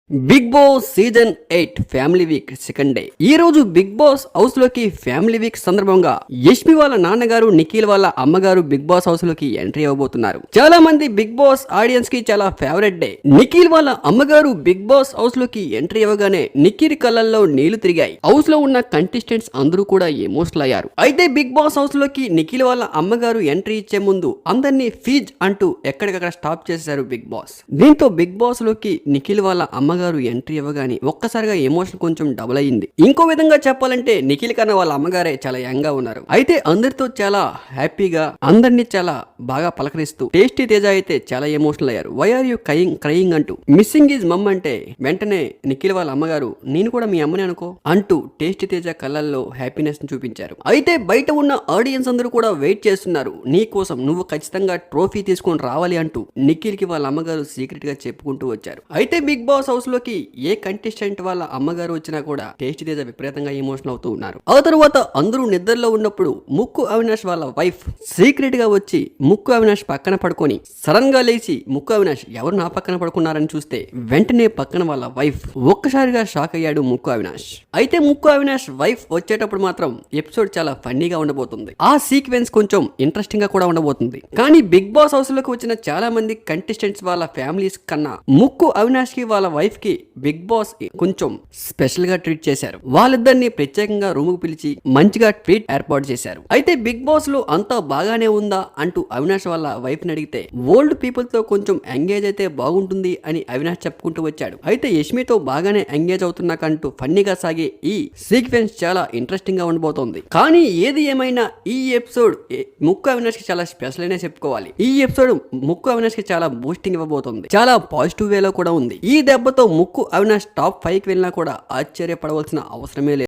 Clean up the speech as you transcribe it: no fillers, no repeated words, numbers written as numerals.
Big Boss season 8 family week second day. ఈ రోజు Bigg Boss house లోకి family week సందర్భంగా యష్మి వాళ్ళ నాన్నగారు, నిఖిల్ వాళ్ళ అమ్మగారు బిగ్ బాస్ హౌస్ లోకి ఎంట్రీ అవ్వబోతున్నారు. చాలా మంది బిగ్ బాస్ ఆడియన్స్ కి చాలా ఫేవరెట్ డే. నిఖిల్ వాళ్ళ అమ్మగారు బిగ్ బాస్ హౌస్ లోకి ఎంట్రీ అవ్వగానే నిఖిల్ కళ్ళల్లో నీళ్లు తిరిగాయి. హౌస్ లో ఉన్న కంటెస్టెంట్స్ అందరూ కూడా ఎమోషనల్ అయ్యారు. అయితే బిగ్ బాస్ హౌస్ లోకి నిఖిల్ వాళ్ళ అమ్మగారు ఎంట్రీ ఇచ్చే ముందు అందరినీ ఫీజ్ అంటూ ఎక్కడికక్కడ స్టాప్ చేశారు బిగ్ బాస్. దీంతో బిగ్ బాస్ లోకి నిఖిల్ వాళ్ళ అమ్మగారు ఎంట్రీ ఇవ్వగానే ఒక్కసారిగా ఎమోషన్ కొంచెం డబుల్ అయ్యింది. ఇంకో విధంగా చెప్పాలంటే నిఖిల్ కన్నా వాళ్ళ అమ్మగారే చాలా యంగ్ గా ఉన్నారు. అయితే అందరితో చాలా హ్యాపీగా అందరినీ చాలా బాగా పలకరిస్తూ టేస్టీ తేజ అయితే చాలా ఎమోషనల్ అయ్యారు. వై ఆర్ యూ క్రయింగ్ అంటూ మిస్సింగ్ ఈజ్ మమ్ అంటే వెంటనే నిఖిల్ వాళ్ళ అమ్మగారు నేను కూడా మీ అమ్మని అనుకో అంటూ టేస్టీ తేజ కళ్ళల్లో హ్యాపీనెస్ ని చూపించారు. అయితే బయట ఉన్న ఆడియన్స్ అందరూ కూడా వెయిట్ చేస్తున్నారు, నీ కోసం నువ్వు ఖచ్చితంగా ట్రోఫీ తీసుకొని రావాలి అంటూ నిఖిల్ కి వాళ్ళ అమ్మగారు సీక్రెట్ గా చెప్పుకుంటూ వచ్చారు. అయితే బిగ్ బాస్ హౌస్ లోకి ఏ కంటెస్టెంట్ వాళ్ళ అమ్మగారు వచ్చినా కూడా టేస్టీ తేజ విపరీతంగా ఎమోషనల్ అవుతూ ఉన్నారు. ఆ తర్వాత అందరూ నిద్రలో ఉన్నప్పుడు ముక్కు అవినాష్ వాళ్ళ వైఫ్ సీక్రెట్ గా వచ్చి ముక్కు అవినాష్ పక్కన పడుకొని సడన్ గా లేచి ముక్కు అవినాష్ ఎవరు నా పక్కన పడుకున్నారని చూస్తే వెంటనే పక్కన వాళ్ళ వైఫ్. ఒక్కసారిగా షాక్ అయ్యాడు ముక్కు అవినాష్. అయితే ముక్కు అవినాష్ వైఫ్ వచ్చేటప్పుడు మాత్రం ఎపిసోడ్ చాలా ఫన్నీగా ఉండబోతుంది. ఆ సీక్వెన్స్ కొంచెం ఇంట్రెస్టింగ్ గా కూడా ఉండబోతుంది. కానీ బిగ్ బాస్ హౌస్ లోకి వచ్చిన చాలా మంది కంటెస్టెంట్స్ వాళ్ళ ఫ్యామిలీస్ కన్నా ముక్కు అవినాష్ కి వాళ్ళ వైఫ్ కి బిగ్ బాస్ కొంచెం స్పెషల్ గా ట్రీట్ చేశారు. వాళ్ళిద్దరిని ప్రత్యేకంగా రూమ్ కు పిలిచి మంచిగా ట్రీట్ ఏర్పాటు చేశారు. అయితే బిగ్ బాస్ లో అంతా బాగానే ఉందా అంటూ అవినాష్ వాళ్ళ వైఫ్ ని అడిగితే ఓల్డ్ పీపుల్ తో కొంచెం ఎంగేజ్ అయితే బాగుంటుంది అని అవినాష్ చెప్పుకుంటూ వచ్చాడు. అయితే యష్మితో బాగానే ఎంగేజ్ అవుతున్నాకంటూ ఫన్నీగా సాగే ఈ సీక్వెన్స్ చాలా ఇంట్రెస్టింగ్ గా ఉండబోతోంది. కానీ ఏది ఏమైనా ఈ ఎపిసోడ్ ముక్కు అవినాష్ కి చాలా స్పెషల్ అనే చెప్పుకోవాలి. ఈ ఎపిసోడ్ ముక్కు అవినాష్ కి చాలా బూస్టింగ్ ఇవ్వబోతోంది. చాలా పాజిటివ్ వేలో కూడా ఉంది. ఈ దెబ్బతో ముక్కు అవినాష్ టాప్ 5 కి వెళ్ళినా కూడా ఆశ్చర్యపడవలసిన అవసరమే లేదు.